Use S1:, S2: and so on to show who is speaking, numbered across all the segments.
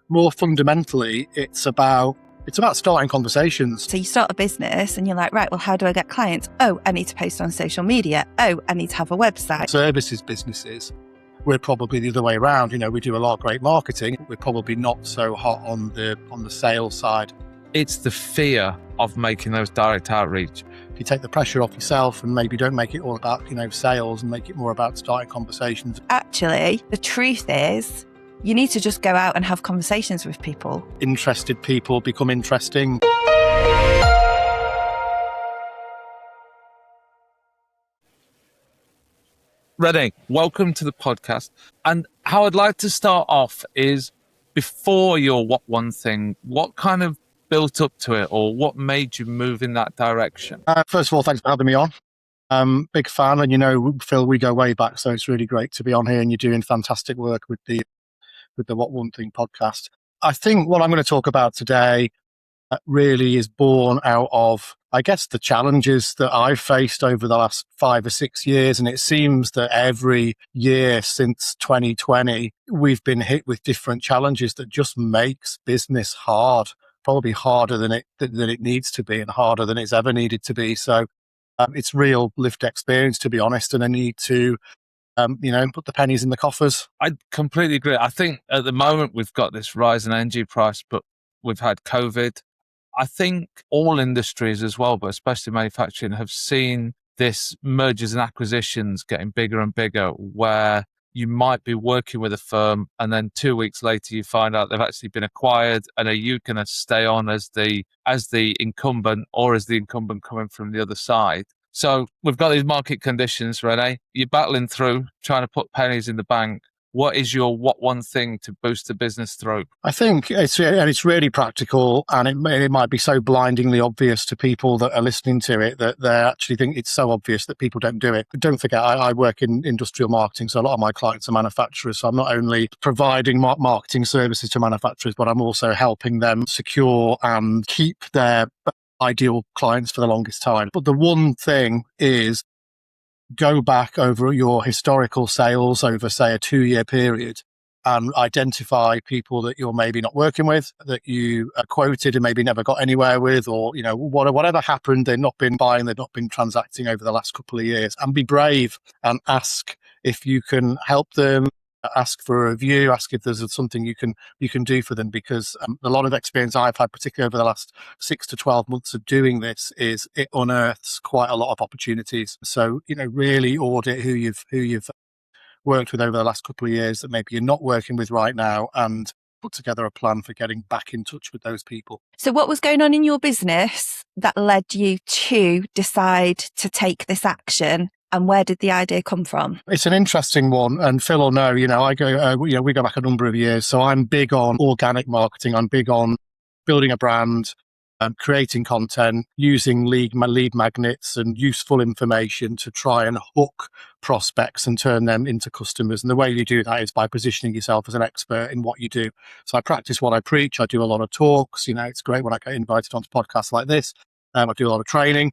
S1: More fundamentally, it's about starting conversations.
S2: So you start a business and you're like, right, well, how do I get clients? Oh, I need to post on social media. Oh, I need to have a website.
S1: Services businesses, we're probably the other way around. We do a lot of great marketing. We're probably not so hot on the sales side.
S3: It's the fear of making those direct outreach.
S1: If you take the pressure off yourself and maybe don't make it all about, sales and make it more about starting conversations.
S2: Actually, the truth is, you need to just go out and have conversations with people.
S1: Interested people become interesting.
S3: René, welcome to the podcast. And how I'd like to start off is, before your What One Thing, what kind of built up to it, or what made you move in that direction?
S1: First of all, thanks for having me on. Big fan, and Phil, we go way back, so it's really great to be on here, and you're doing fantastic work with the What One Thing podcast. I think what I'm going to talk about today really is born out of, I guess, the challenges that I've faced over the last 5 or 6 years. And it seems that every year since 2020, we've been hit with different challenges that just makes business hard, probably harder than it needs to be and harder than it's ever needed to be. So it's real lived experience, to be honest, and I need to put the pennies in the coffers.
S3: I completely agree. I think at the moment we've got this rise in energy price, but we've had COVID. I think all industries as well, but especially manufacturing, have seen this mergers and acquisitions getting bigger and bigger, where you might be working with a firm and then 2 weeks later you find out they've actually been acquired, and are you going to stay on as the incumbent, or as the incumbent coming from the other side? So we've got these market conditions, René. You're battling through, trying to put pennies in the bank. What is your What One Thing to boost the business through?
S1: I think it's really practical, and it might be so blindingly obvious to people that are listening to it that they actually think it's so obvious that people don't do it. But don't forget, I work in industrial marketing, so a lot of my clients are manufacturers. So I'm not only providing marketing services to manufacturers, but I'm also helping them secure and keep their ideal clients for the longest time. But the one thing is, go back over your historical sales over, say, a 2-year period, and identify people that you're maybe not working with, that you quoted and maybe never got anywhere with, or, whatever happened, they've not been buying, they've not been transacting over the last couple of years. And be brave and ask if you can help them. Ask for a review, ask if there's something you can do for them, because a lot of experience I've had, particularly over the last 6 to 12 months of doing this, is it unearths quite a lot of opportunities. So, really audit who you've worked with over the last couple of years that maybe you're not working with right now, and put together a plan for getting back in touch with those people.
S2: So what was going on in your business that led you to decide to take this action? And where did the idea come from?
S1: It's an interesting one, and Phil will know. I go. We go back a number of years, so I'm big on organic marketing. I'm big on building a brand, creating content, using lead magnets and useful information to try and hook prospects and turn them into customers. And the way you do that is by positioning yourself as an expert in what you do. So I practice what I preach. I do a lot of talks. It's great when I get invited onto podcasts like this. I do a lot of training.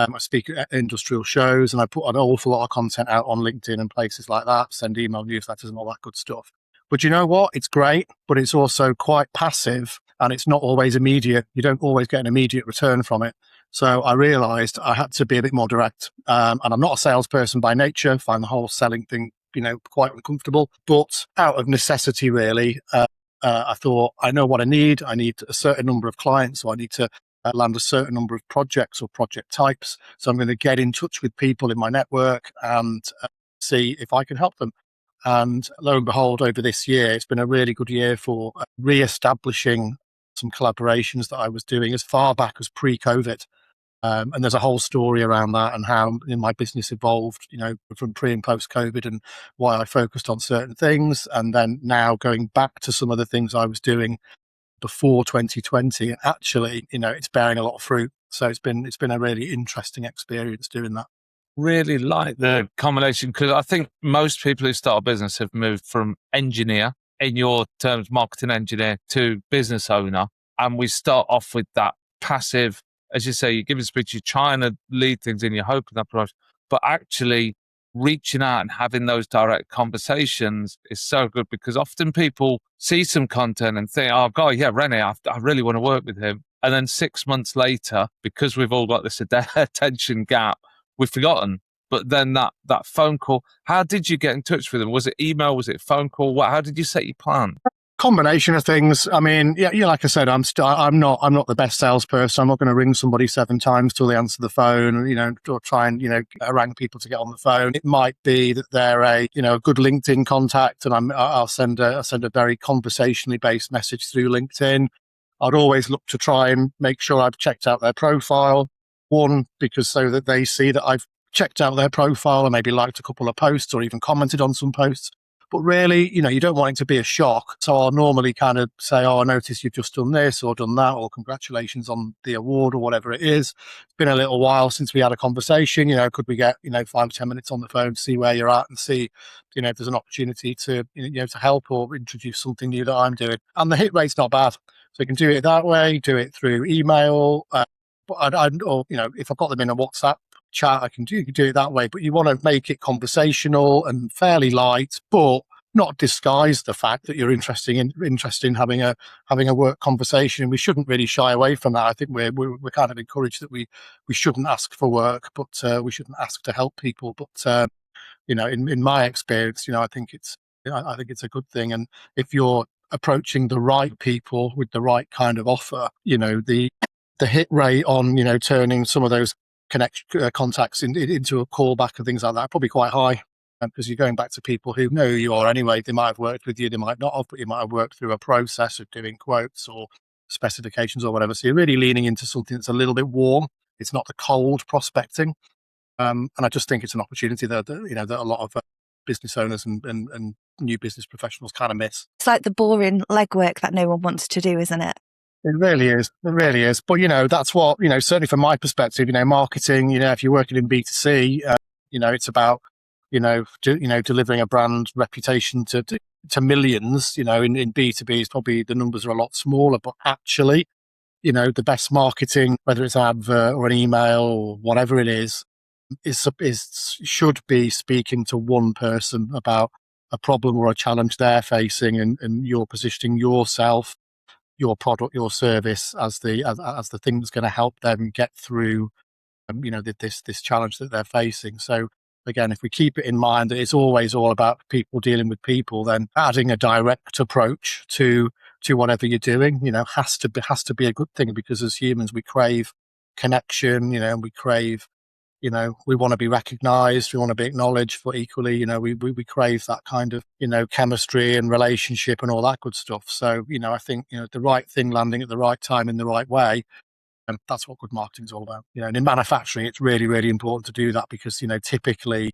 S1: I speak at industrial shows, and I put an awful lot of content out on LinkedIn and places like that, send email newsletters and all that good stuff. But you know what? It's great, but it's also quite passive, and it's not always immediate. You don't always get an immediate return from it. So I realized I had to be a bit more direct. And I'm not a salesperson by nature. I find the whole selling thing, quite uncomfortable. But out of necessity, really, I thought, I know what I need. I need a certain number of clients, so I need to land a certain number of projects or project types. So I'm going to get in touch with people in my network and see if I can help them. And lo and behold, over this year, it's been a really good year for re-establishing some collaborations that I was doing as far back as pre-COVID. And there's a whole story around that and how my business evolved, from pre and post COVID, and why I focused on certain things. And then now going back to some of the things I was doing before 2020, and actually, it's bearing a lot of fruit. So it's been a really interesting experience doing that.
S3: Really like the combination, because I think most people who start a business have moved from engineer, in your terms, marketing engineer, to business owner. And we start off with that passive, as you say, you give a speech, you're trying to lead things in, you're hoping that approach. But actually, reaching out and having those direct conversations is so good, because often people see some content and think, oh God, yeah, Rene, I really want to work with him. And then 6 months later, because we've all got this attention gap, we've forgotten. But then that phone call, how did you get in touch with them? Was it email? Was it phone call? How did you set your plan?
S1: Combination of things. I mean, yeah, like I said, I'm not the best salesperson. I'm not going to ring somebody 7 times till they answer the phone, or try and, harangue people to get on the phone. It might be that they're a good LinkedIn contact, and I'll send a very conversationally based message through LinkedIn. I'd always look to try and make sure I've checked out their profile. One, because so that they see that I've checked out their profile and maybe liked a couple of posts or even commented on some posts. But really, you don't want it to be a shock. So I'll normally kind of say, oh, I noticed you've just done this or done that, or congratulations on the award or whatever it is. It's been a little while since we had a conversation. Could we get, 5 or 10 minutes on the phone, see where you're at and see, if there's an opportunity to, to help or introduce something new that I'm doing. And the hit rate's not bad. So you can do it that way, do it through email. Or if I've got them in a WhatsApp chat, I can do it that way. But you want to make it conversational and fairly light, but not disguise the fact that you're interested in having a work conversation. And we shouldn't really shy away from that. I think we're kind of encouraged that we shouldn't ask for work, but we shouldn't ask to help people. But in my experience, I think it's a good thing. And if you're approaching the right people with the right kind of offer, the hit rate on turning some of those contacts into a callback and things like that are probably quite high, because you're going back to people who know who you are anyway. They might have worked with you, they might not have, but you might have worked through a process of doing quotes or specifications or whatever. So you're really leaning into something that's a little bit warm. It's not the cold prospecting, and I just think it's an opportunity that a lot of business owners and new business professionals kind of miss.
S2: It's like the boring legwork that no one wants to do, isn't it?
S1: It really is. It really is. But, that's what, certainly from my perspective, marketing, if you're working in B2C, it's about, delivering a brand reputation to millions. In B2B, is probably the numbers are a lot smaller, but actually, the best marketing, whether it's an advert or an email or whatever it is should be speaking to one person about a problem or a challenge they're facing, and you're positioning yourself, your product, your service as the thing that's going to help them get through, this challenge that they're facing. So again, if we keep it in mind that it's always all about people dealing with people, then adding a direct approach to whatever you're doing, has to be a good thing, because as humans we crave connection, we crave, we want to be recognized, we want to be acknowledged, but equally, we crave that kind of, chemistry and relationship and all that good stuff. So, I think, the right thing landing at the right time in the right way, and that's what good marketing is all about. And in manufacturing, it's really, really important to do that, because, typically,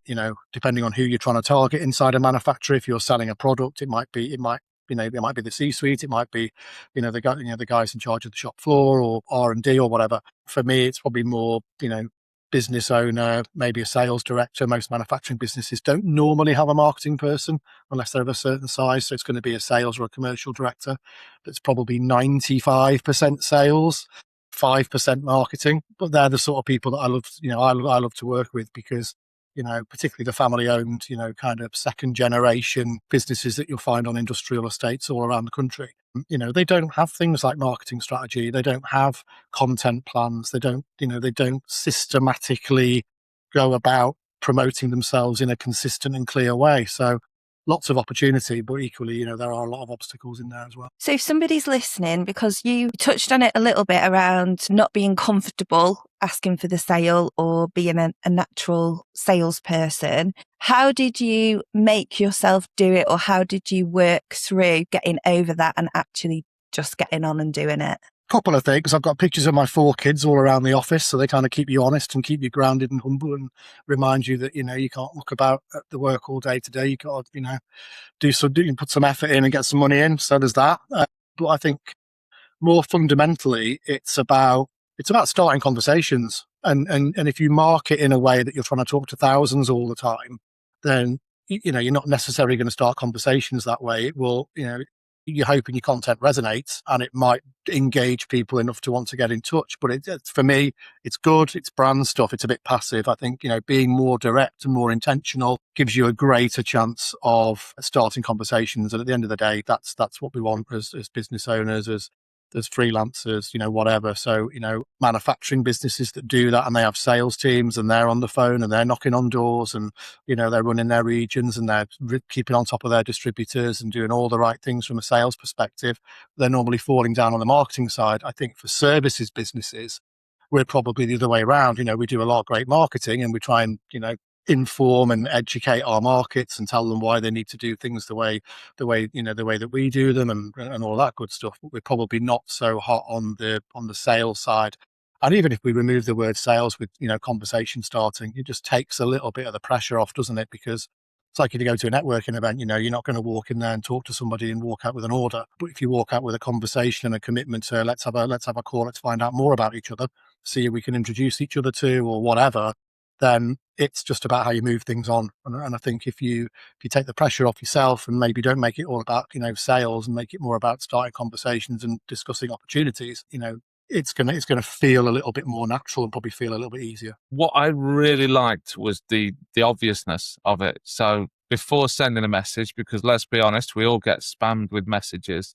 S1: depending on who you're trying to target inside a manufacturer, if you're selling a product, it might be the C-suite, it might be, the guys in charge of the shop floor or R&D or whatever. For me, it's probably more, business owner, maybe a sales director. Most manufacturing businesses don't normally have a marketing person unless they're of a certain size. So it's going to be a sales or a commercial director that's probably 95% sales, 5% marketing. But they're the sort of people that I love to work with, because particularly the family-owned, kind of second-generation businesses that you'll find on industrial estates all around the country. They don't have things like marketing strategy. They don't have content plans. They don't systematically go about promoting themselves in a consistent and clear way. So lots of opportunity, but equally, there are a lot of obstacles in there as well.
S2: So if somebody's listening, because you touched on it a little bit around not being comfortable asking for the sale or being a natural salesperson, how did you make yourself do it, or how did you work through getting over that and actually just getting on and doing it?
S1: Couple of things. I've got pictures of my 4 kids all around the office, so they kind of keep you honest and keep you grounded and humble, and remind you that you can't look about at the work all day today. You got to put some effort in and get some money in. So there's that. But I think more fundamentally, it's about starting conversations, and if you market in a way that you're trying to talk to thousands all the time, then you're not necessarily going to start conversations that way. It will you're hoping your content resonates and it might engage people enough to want to get in touch. But for me, it's good. It's brand stuff. It's a bit passive. I think, being more direct and more intentional gives you a greater chance of starting conversations. And at the end of the day, that's what we want as business owners, as freelancers, whatever. So, manufacturing businesses that do that, and they have sales teams and they're on the phone and they're knocking on doors and, they're running their regions and they're keeping on top of their distributors and doing all the right things from a sales perspective. They're normally falling down on the marketing side. I think for services businesses, we're probably the other way around. We do a lot of great marketing and we try and, inform and educate our markets and tell them why they need to do things the way that we do them and all that good stuff. But we're probably not so hot on the sales side. And even if we remove the word sales with, conversation starting, it just takes a little bit of the pressure off, doesn't it? Because it's like if you go to a networking event, you're not going to walk in there and talk to somebody and walk out with an order. But if you walk out with a conversation and a commitment to let's have a call, let's find out more about each other, see who we can introduce each other to or whatever, then it's just about how you move things on. And I think if you take the pressure off yourself and maybe don't make it all about, sales and make it more about starting conversations and discussing opportunities, it's gonna feel a little bit more natural and probably feel a little bit easier.
S3: What I really liked was the obviousness of it. So before sending a message, because let's be honest, we all get spammed with messages,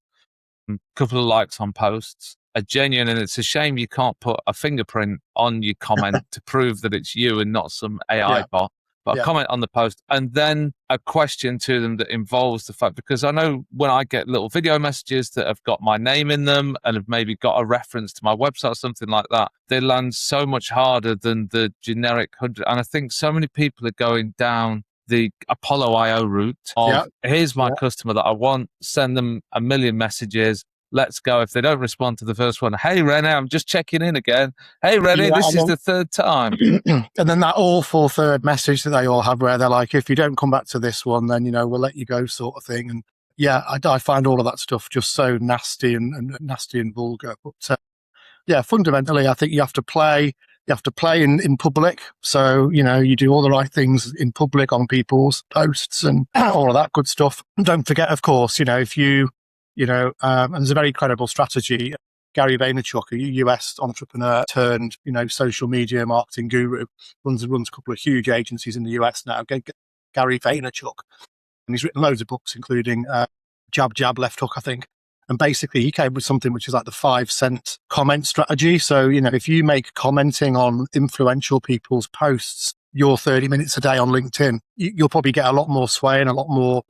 S3: a couple of likes on posts, a genuine, and it's a shame you can't put a fingerprint on your comment to prove that it's you and not some AI bot. But a comment on the post and then a question to them that involves the fact, because I know when I get little video messages that have got my name in them and have maybe got a reference to my website or something like that, they land so much harder than the generic 100. And I think so many people are going down the Apollo IO route of here's my customer that I want, send them a million messages. Let's go. If they don't respond to the first one, hey, René, I'm just checking in again. Hey, René, this is the third time.
S1: And then that awful third message that they all have where they're like, if you don't come back to this one, then, we'll let you go sort of thing. And I find all of that stuff just so nasty and vulgar. But fundamentally, I think you have to play in public. So, you do all the right things in public on people's posts and all of that good stuff. And don't forget, of course, if you, and there's a very credible strategy. Gary Vaynerchuk, a US entrepreneur turned, social media marketing guru, runs a couple of huge agencies in the US now. Gary Vaynerchuk, and he's written loads of books, including Jab Jab Left Hook, I think. And basically, he came with something which is like the 5-cent comment strategy. So, if you make commenting on influential people's posts your 30 minutes a day on LinkedIn, you'll probably get a lot more sway and a lot more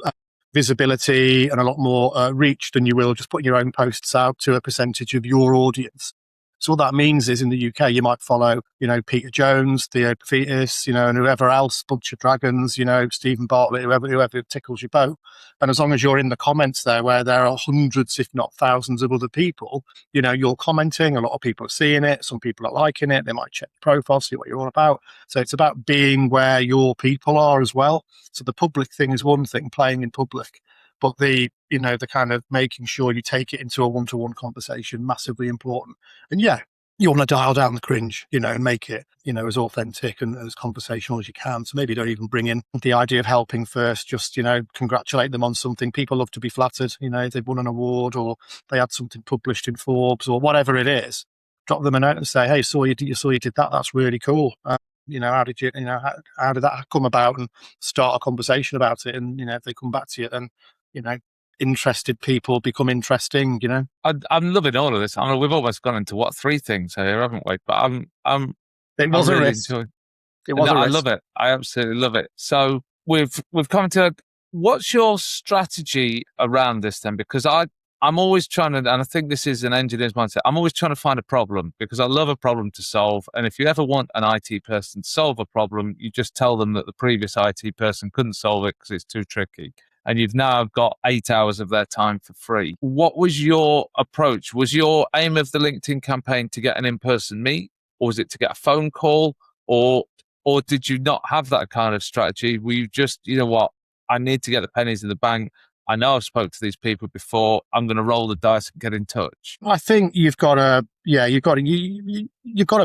S1: visibility and a lot more reach than you will just putting your own posts out to a percentage of your audience. So what that means is in the UK, you might follow, Peter Jones, Theo Fetus, and whoever else, Bunch of Dragons, Stephen Bartlett, whoever tickles your boat. And as long as you're in the comments there where there are hundreds, if not thousands of other people, you're commenting, a lot of people are seeing it, some people are liking it, they might check your profile, see what you're all about. So it's about being where your people are as well. So the public thing is one thing, playing in public. But the kind of making sure you take it into a one-to-one conversation, massively important. And you want to dial down the cringe, and make it, as authentic and as conversational as you can. So maybe don't even bring in the idea of helping first, just, congratulate them on something. People love to be flattered, if they've won an award or they had something published in Forbes or whatever it is. Drop them a note and say, hey, saw you did that. That's really cool. How did you, how did that come about, and start a conversation about it. And, if they come back to you, then, interested people become interesting,
S3: I'm loving all of this. I mean, we've almost gone into 3 things here, haven't we? But
S1: it was a risk.
S3: I love it. I absolutely love it. So we've come to, what's your strategy around this then? Because I'm always trying to, and I think this is an engineer's mindset, I'm always trying to find a problem because I love a problem to solve. And if you ever want an IT person to solve a problem, you just tell them that the previous IT person couldn't solve it because it's too tricky. And you've now got 8 hours of their time for free. What was your approach? Was your aim of the LinkedIn campaign to get an in-person meet? Or was it to get a phone call? Or did you not have that kind of strategy? Were you just, I need to get the pennies in the bank. I know I've spoke to these people before. I'm going to roll the dice and get in touch.
S1: I think you've got to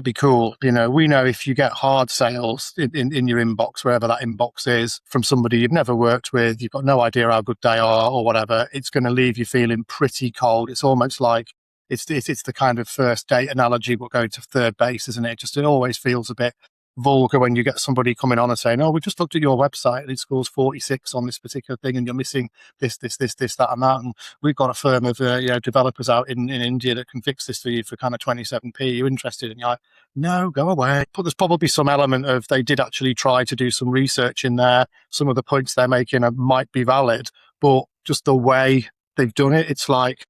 S1: be cool. We know if you get hard sales in your inbox, wherever that inbox is, from somebody you've never worked with, you've got no idea how good they are or whatever, it's going to leave you feeling pretty cold. It's almost like it's the kind of first date analogy, but going to third base, isn't it? It always feels a bit vulgar when you get somebody coming on and saying, "Oh, we just looked at your website and it scores 46 on this particular thing, and you're missing this, that, and that. And we've got a firm of developers out in India that can fix this for you for kind of 27p. Are you interested?" And you're like, "No, go away." But there's probably some element of they did actually try to do some research in there. Some of the points they're making might be valid, but just the way they've done it, it's like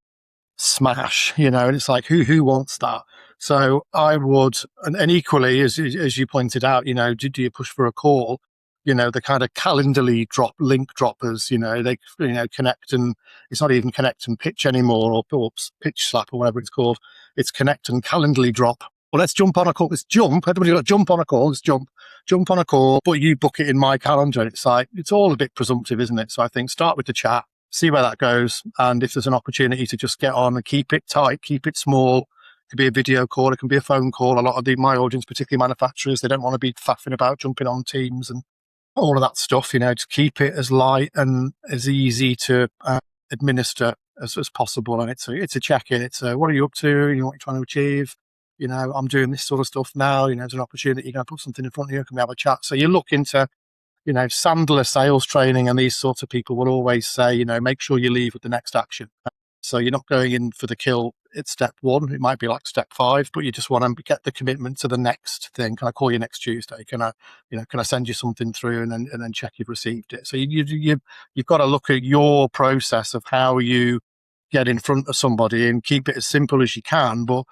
S1: smash, and it's like who wants that? So I would, and equally as you pointed out, do you push for a call? The kind of Calendly link droppers, they connect, and it's not even connect and pitch anymore, or pitch slap or whatever it's called. It's connect and Calendly drop. Well, let's jump on a call. Let's jump. Everybody got to jump on a call. Let's jump on a call. But you book it in my calendar. And it's like, it's all a bit presumptive, isn't it? So I think start with the chat, see where that goes. And if there's an opportunity to just get on and keep it tight, keep it small. It could be a video call. It can be a phone call. A lot of my audience, particularly manufacturers, they don't want to be faffing about jumping on Teams and all of that stuff, to keep it as light and as easy to administer as possible. And it's a check-in. It's what are you up to? What are you trying to achieve? I'm doing this sort of stuff now. There's an opportunity. Put something in front of you. Can we have a chat? So you look into, Sandler sales training, and these sorts of people will always say, make sure you leave with the next action. So you're not going in for the kill at step 1. It might be like step 5, but you just want to get the commitment to the next thing. Can I call you next Tuesday? Can I send you something through and then check you've received it? So you've got to look at your process of how you get in front of somebody and keep it as simple as you can, but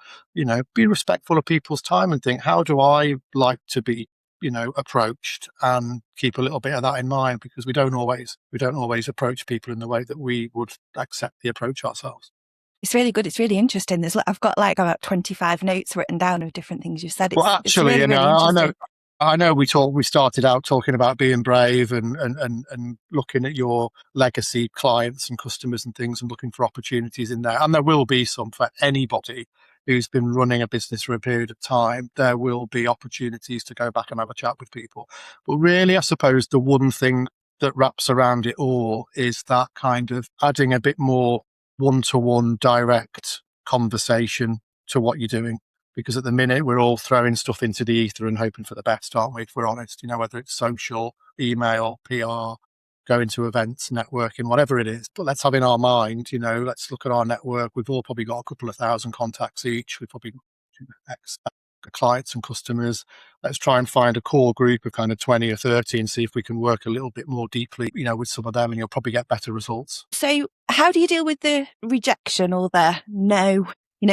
S1: be respectful of people's time and think, how do I like to be approached, and keep a little bit of that in mind, because we don't always approach people in the way that we would accept the approach ourselves.
S2: It's really good. It's really interesting. I've got like about 25 notes written down of different things you've said.
S1: Well, actually,
S2: it's really interesting.
S1: I know we started out talking about being brave and looking at your legacy clients and customers and things, and looking for opportunities in there. And there will be some for anybody who's been running a business for a period of time. There will be opportunities to go back and have a chat with people. But really, I suppose the one thing that wraps around it all is that kind of adding a bit more one-to-one direct conversation to what you're doing. Because at the minute, we're all throwing stuff into the ether and hoping for the best, aren't we? If we're honest, whether it's social, email, PR, going to events, networking, whatever it is. But let's have in our mind, let's look at our network. We've all probably got a couple of thousand contacts each. We've probably got X clients and customers. Let's try and find a core group of kind of 20 or 30 and see if we can work a little bit more deeply, with some of them, and you'll probably get better results.
S2: So how do you deal with the rejection or the no,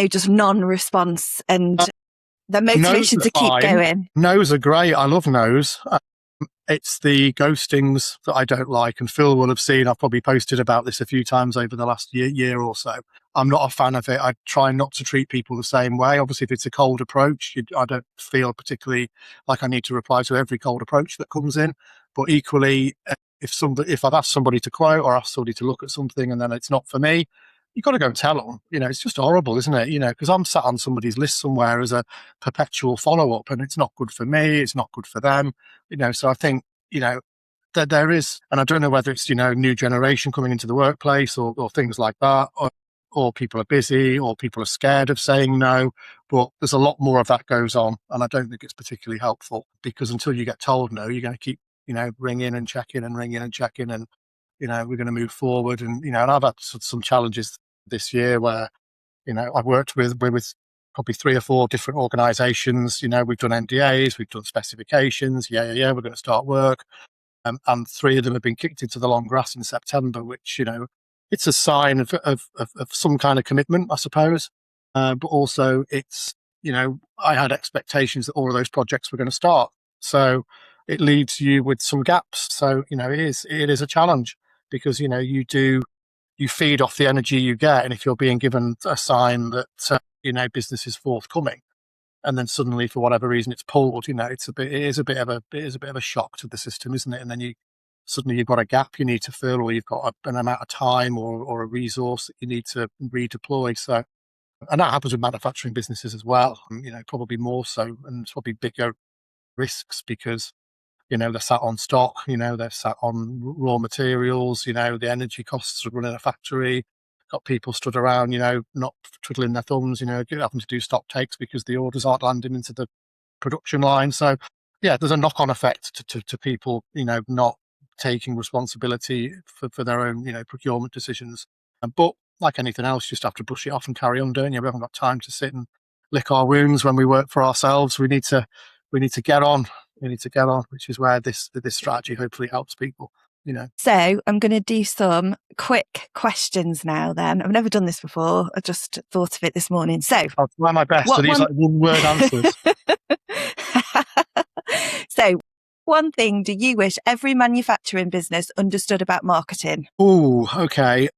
S2: just non-response and the motivation to keep going?
S1: No's are great. I love no's. It's the ghostings that I don't like, and Phil will have seen, I've probably posted about this a few times over the last year or so. I'm not a fan of it. I try not to treat people the same way. Obviously, if it's a cold approach, I don't feel like I need to reply to every cold approach that comes in. But equally, if I've asked somebody to quote or asked somebody to look at something and then it's not for me, you've got to go and tell them. It's just horrible, isn't it? Because I'm sat on somebody's list somewhere as a perpetual follow-up, and it's not good for me. It's not good for them. So I think, that there is, and I don't know whether it's, new generation coming into the workplace or things like that, or people are busy, or people are scared of saying no, but there's a lot more of that goes on. And I don't think it's particularly helpful, because until you get told no, you're going to keep, ringing and checking and ringing and checking, and we're going to move forward. And, and I've had some challenges this year where, I've worked with probably 3 or 4 different organizations. We've done NDAs, we've done specifications. We're going to start work. And 3 of them have been kicked into the long grass in September, which, it's a sign of some kind of commitment, I suppose. But also it's, I had expectations that all of those projects were going to start. So it leaves you with some gaps. So, it is a challenge, because, you feed off the energy you get. And if you're being given a sign that, business is forthcoming, and then suddenly for whatever reason it's pulled, it is a bit of a shock to the system, isn't it? And then you suddenly you've got a gap you need to fill, or you've got an amount of time or a resource that you need to redeploy. So, and that happens with manufacturing businesses as well, probably more so, and it's probably bigger risks because, they're sat on stock, they're sat on raw materials, the energy costs of running a factory, got people stood around, not twiddling their thumbs, having to do stock takes because the orders aren't landing into the production line. So yeah, there's a knock-on effect to people, not taking responsibility for their own, procurement decisions. But like anything else, you just have to brush it off and carry on, don't you? We haven't got time to sit and lick our wounds when we work for ourselves. We need to get on. We need to get on, which is where this strategy hopefully helps people.
S2: So I'm going to do some quick questions now then. I've never done this before. I just thought of it this morning. So
S1: I'll try my best. So these like one-word answers.
S2: So one thing do you wish every manufacturing business understood about marketing?
S1: Oh, okay.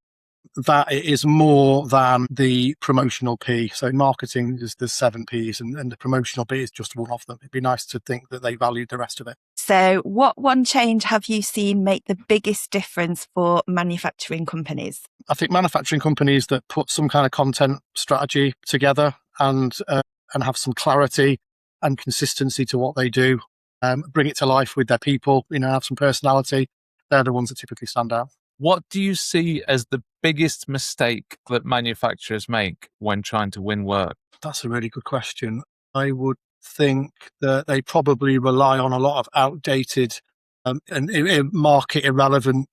S1: That it is more than the promotional P. So in marketing, there's 7 Ps, and the promotional P is just one of them. It'd be nice to think that they valued the rest of it.
S2: So what one change have you seen make the biggest difference for manufacturing companies?
S1: I think manufacturing companies that put some kind of content strategy together and have some clarity and consistency to what they do, bring it to life with their people, have some personality, they're the ones that typically stand out.
S3: What do you see as the biggest mistake that manufacturers make when trying to win work?
S1: That's a really good question. I would think that they probably rely on a lot of outdated and market irrelevant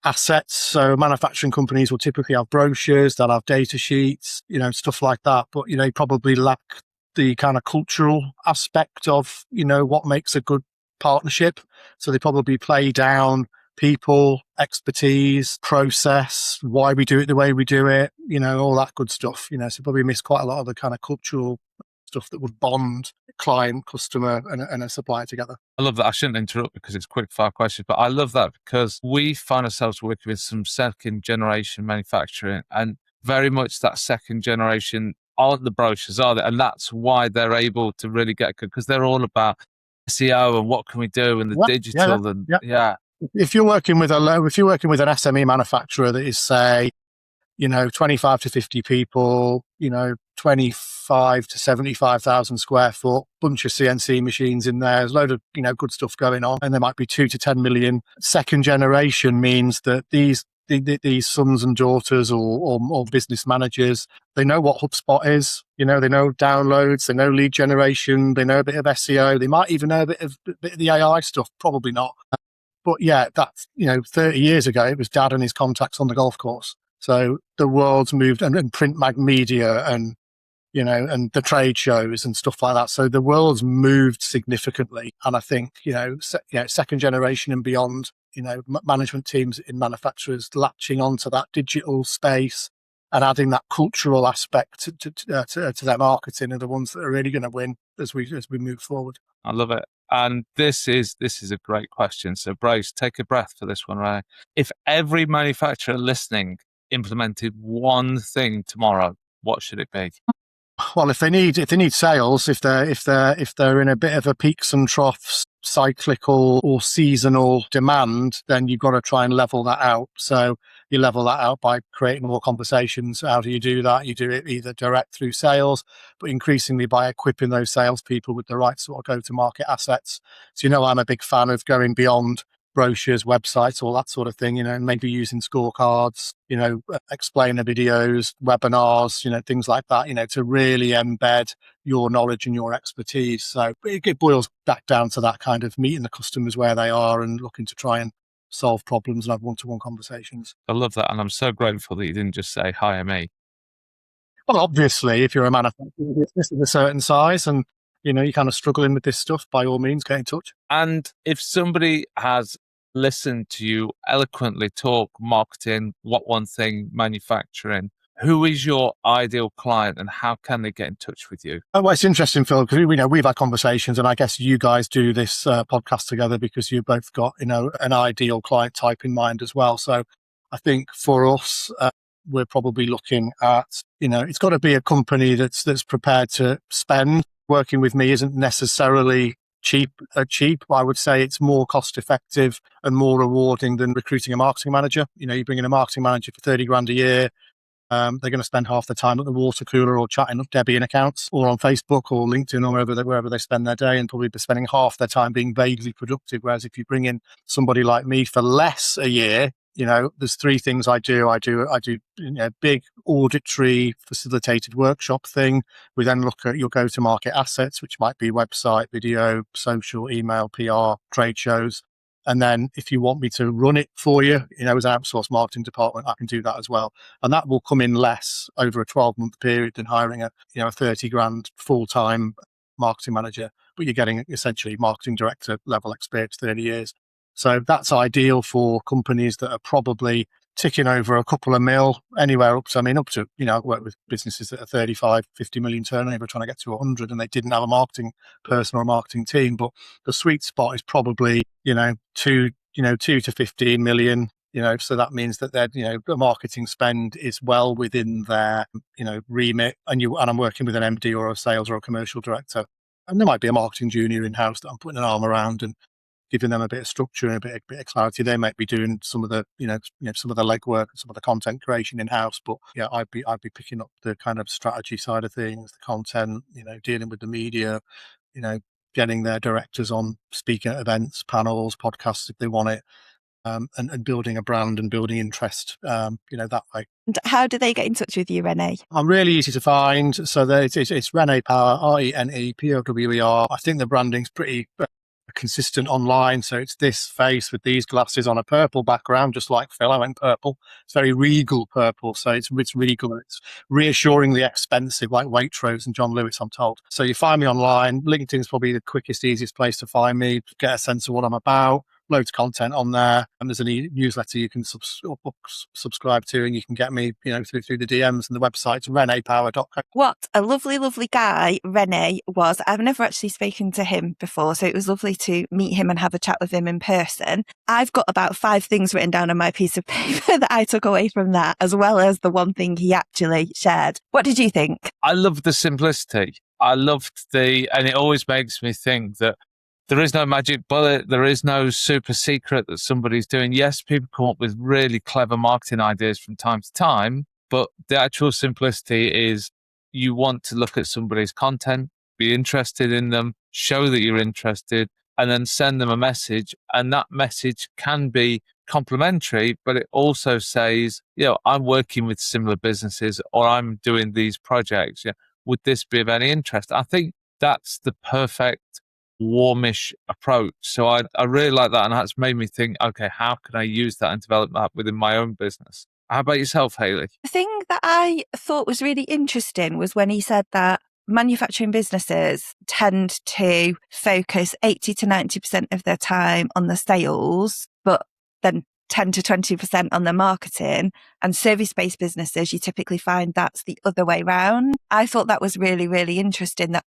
S1: assets. So manufacturing companies will typically have brochures, they'll have data sheets, stuff like that. But, they probably lack the kind of cultural aspect of, what makes a good partnership. So they probably play down people, expertise, process, why we do it the way we do it, all that good stuff. So probably miss quite a lot of the kind of cultural stuff that would bond client, customer, and a supplier together.
S3: I love that. I shouldn't interrupt because it's quick fire questions, but I love that because we find ourselves working with some second generation manufacturing, and very much that second generation aren't the brochures, are they? And that's why they're able to really get good, because they're all about SEO and what can we do and the digital and
S1: If you're working with an SME manufacturer that is, say, 25 to 50 people, 25 to 75,000 square foot, bunch of CNC machines in there. There's a load of, good stuff going on. And there might be 2 to 10 million. Second generation means that these sons and daughters or business managers, they know what HubSpot is. They know downloads, they know lead generation, they know a bit of SEO. They might even know a bit of the AI stuff. Probably not. But yeah, that's, 30 years ago, it was dad and his contacts on the golf course. So the world's moved, and print media and, and the trade shows and stuff like that. So the world's moved significantly. And I think, second generation and beyond, management teams in manufacturers latching onto that digital space and adding that cultural aspect to their marketing are the ones that are really going to win as we move forward.
S3: I love it. And this is a great question. So brace, take a breath for this one, right? If every manufacturer listening implemented one thing tomorrow, what should it be?
S1: Well, if they need sales, if they're in a bit of a peaks and troughs, cyclical or seasonal demand, then you've got to try and level that out. So you level that out by creating more conversations. How do you do that? You do it either direct through sales, but increasingly by equipping those salespeople with the right sort of go-to-market assets. So, I'm a big fan of going beyond brochures, websites, all that sort of thing, maybe using scorecards, explainer videos, webinars, things like that, to really embed your knowledge and your expertise. So it boils back down to that kind of meeting the customers where they are and looking to try and solve problems and have one-to-one conversations.
S3: I love that. And I'm so grateful that you didn't just say, hire me.
S1: Well, obviously, if you're a manufacturing business of a certain size and, you're kind of struggling with this stuff, by all means, get in touch.
S3: And if somebody has listened to you eloquently talk marketing, what one thing, manufacturing, who is your ideal client and how can they get in touch with you?
S1: Oh, well, it's interesting, Phil, because we've had conversations, and I guess you guys do this podcast together because you've both got, an ideal client type in mind as well. So I think for us, we're probably looking at, it's got to be a company that's prepared to spend. Working with me isn't necessarily cheap. I would say it's more cost effective and more rewarding than recruiting a marketing manager. You bring in a marketing manager for 30 grand a year. They're going to spend half the time at the water cooler or chatting up Debian accounts or on Facebook or LinkedIn or wherever they spend their day, and probably be spending half their time being vaguely productive. Whereas if you bring in somebody like me for less a year, there's three things I do. I do big auditory facilitated workshop thing. We then look at your go-to-market assets, which might be website, video, social, email, PR, trade shows. And then if you want me to run it for you, as an outsourced marketing department, I can do that as well. And that will come in less over a 12-month period than hiring a 30 grand full-time marketing manager, but you're getting essentially marketing director level experience, 30 years. So that's ideal for companies that are probably ticking over a couple of mil, anywhere up to, I work with businesses that are 35, 50 million turnover trying to get to 100, and they didn't have a marketing person or a marketing team. But the sweet spot is probably, 2 to 15 million, so that means that the marketing spend is well within their, remit. And I'm working with an MD or a sales or a commercial director. And there might be a marketing junior in-house that I'm putting an arm around and giving them a bit of structure and a bit of clarity. They might be doing some of the, some of the legwork and some of the content creation in-house. But yeah, I'd be picking up the kind of strategy side of things, the content, dealing with the media, getting their directors on speaking at events, panels, podcasts if they want it, and building a brand and building interest, that way.
S2: And how do they get in touch with you, Rene?
S1: I'm really easy to find. So it's Rene Power, RenePower. I think the branding's pretty consistent online. So it's this face with these glasses on a purple background, just like Phil. I went purple. It's very regal purple. So it's regal. It's reassuringly expensive, like Waitrose and John Lewis, I'm told. So you find me online. LinkedIn is probably the quickest, easiest place to find me, get a sense of what I'm about. Loads of content on there, and there's a newsletter you can subscribe to, and you can get me, through the DMs, and the website's renepower.com.
S2: What a lovely, lovely guy Rene was. I've never actually spoken to him before, so it was lovely to meet him and have a chat with him in person. I've got about 5 things written down on my piece of paper that I took away from that, as well as the one thing he actually shared. What did you think?
S3: I loved the simplicity. And it always makes me think that there is no magic bullet. There is no super secret that somebody's doing. Yes, people come up with really clever marketing ideas from time to time, but the actual simplicity is you want to look at somebody's content, be interested in them, show that you're interested, and then send them a message. And that message can be complimentary, but it also says, I'm working with similar businesses, or I'm doing these projects. Would this be of any interest? I think that's the perfect warmish approach. So I really like that, and that's made me think, okay, how can I use that and develop that within my own business? How about yourself, Hayley?
S2: The thing that I thought was really interesting was when he said that manufacturing businesses tend to focus 80 to 90% of their time on the sales, but then 10 to 20% on the marketing, and service-based businesses, you typically find that's the other way round. I thought that was really, really interesting that,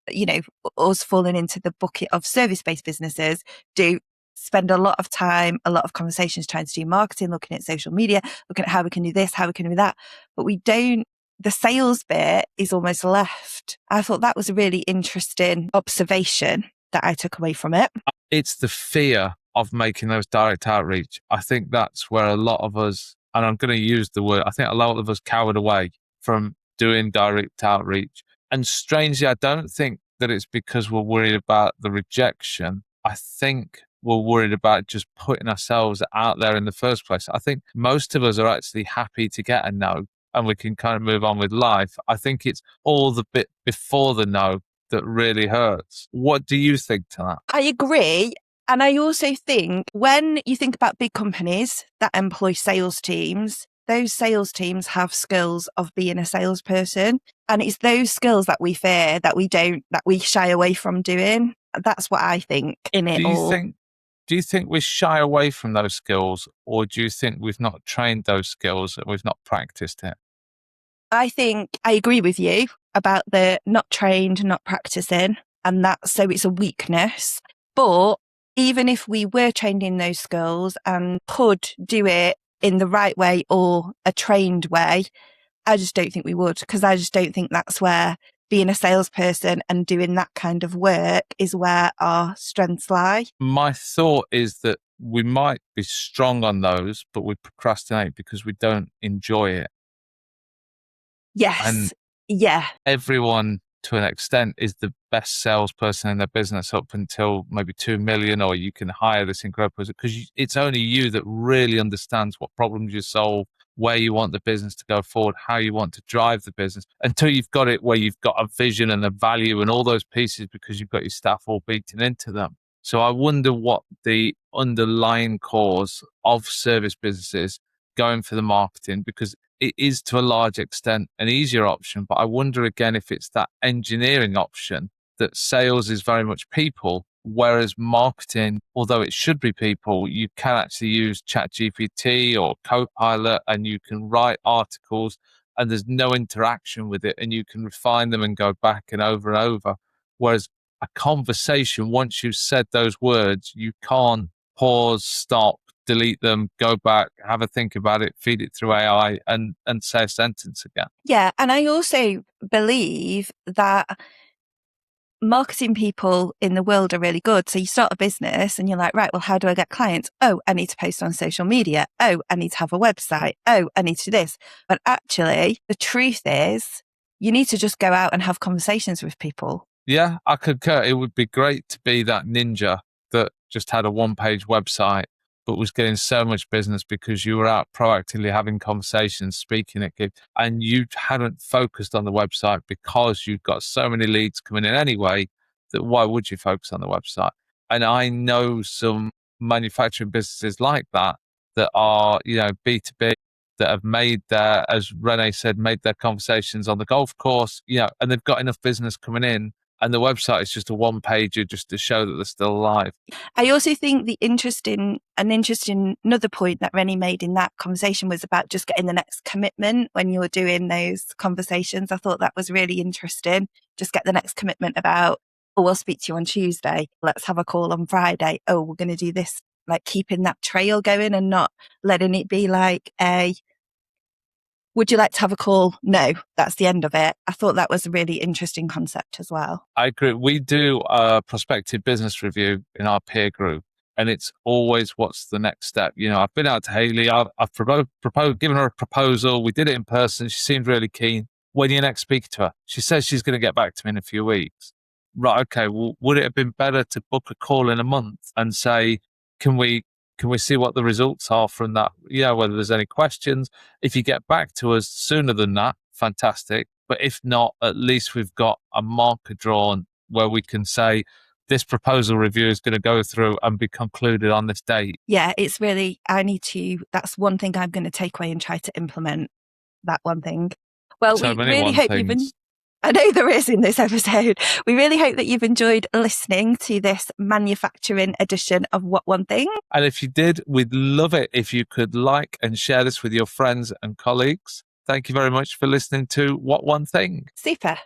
S2: us falling into the bucket of service-based businesses do spend a lot of time, a lot of conversations trying to do marketing, looking at social media, looking at how we can do this, how we can do that. But the sales bit is almost left. I thought that was a really interesting observation that I took away from it.
S3: It's the fear of making those direct outreach. I think that's where a lot of us, and I'm going to use the word, I think a lot of us cowered away from doing direct outreach. And strangely, I don't think that it's because we're worried about the rejection. I think we're worried about just putting ourselves out there in the first place. I think most of us are actually happy to get a no, and we can kind of move on with life. I think it's all the bit before the no that really hurts. What do you think to that?
S2: I agree. And I also think when you think about big companies that employ sales teams, those sales teams have skills of being a salesperson. And it's those skills that we fear, that we shy away from doing. That's what I think in it all.
S3: Do you think we shy away from those skills, or do you think we've not trained those skills and we've not practiced it?
S2: I think I agree with you about the not trained, not practicing, and so it's a weakness. But even if we were trained in those skills and could do it in the right way or a trained way, I just don't think we would, because I just don't think that's where being a salesperson and doing that kind of work is where our strengths lie?
S3: My thought is that we might be strong on those, but we procrastinate because we don't enjoy it.
S2: Yes.
S3: And
S2: yeah.
S3: everyone, to an extent, is the best salesperson in their business up until maybe 2 million, or you can hire this incredible person, because it's only you that really understands what problems you solve, where you want the business to go forward, how you want to drive the business, until you've got it where you've got a vision and a value and all those pieces, because you've got your staff all beaten into them. So I wonder what the underlying cause of service businesses going for the marketing, because it is to a large extent an easier option. But I wonder again if it's that engineering option, that sales is very much people, whereas marketing, although it should be people, you can actually use ChatGPT or Copilot and you can write articles and there's no interaction with it and you can refine them and go back and over. Whereas a conversation, once you've said those words, you can't pause, stop, delete them, go back, have a think about it, feed it through AI and say a sentence again.
S2: Yeah. And I also believe that marketing people in the world are really good. So you start a business and you're like, right, well, how do I get clients? Oh, I need to post on social media. Oh, I need to have a website. Oh, I need to do this. But actually, the truth is you need to just go out and have conversations with people.
S3: Yeah, I concur. It would be great to be that ninja that just had a one-page website but was getting so much business because you were out proactively having conversations, speaking at gigs, and you hadn't focused on the website because you've got so many leads coming in anyway, that why would you focus on the website? And I know some manufacturing businesses like that are, B2B, that have made their, as Rene said, made their conversations on the golf course, and they've got enough business coming in. And the website is just a one-pager just to show that they're still alive.
S2: I also think another point that René made in that conversation was about just getting the next commitment when you're doing those conversations. I thought that was really interesting. Just get the next commitment about, oh, we'll speak to you on Tuesday. Let's have a call on Friday. Oh, we're going to do this. Like keeping that trail going and not letting it be like would you like to have a call? No, that's the end of it. I thought that was a really interesting concept as well.
S3: I agree. We do a prospective business review in our peer group, and it's always what's the next step. I've been out to Hayley. I've given her a proposal. We did it in person. She seemed really keen. When you next speak to her, she says she's going to get back to me in a few weeks. Right. Okay. Well, would it have been better to book a call in a month and say, can we see what the results are from that? Whether there's any questions. If you get back to us sooner than that, fantastic. But if not, at least we've got a marker drawn where we can say this proposal review is going to go through and be concluded on this date.
S2: Yeah, it's really, that's one thing I'm going to take away and try to implement, that one thing. Well,
S3: So
S2: we really hope I know there is in this episode. We really hope that you've enjoyed listening to this manufacturing edition of What One Thing.
S3: And if you did, we'd love it if you could like and share this with your friends and colleagues. Thank you very much for listening to What One Thing.
S2: Super.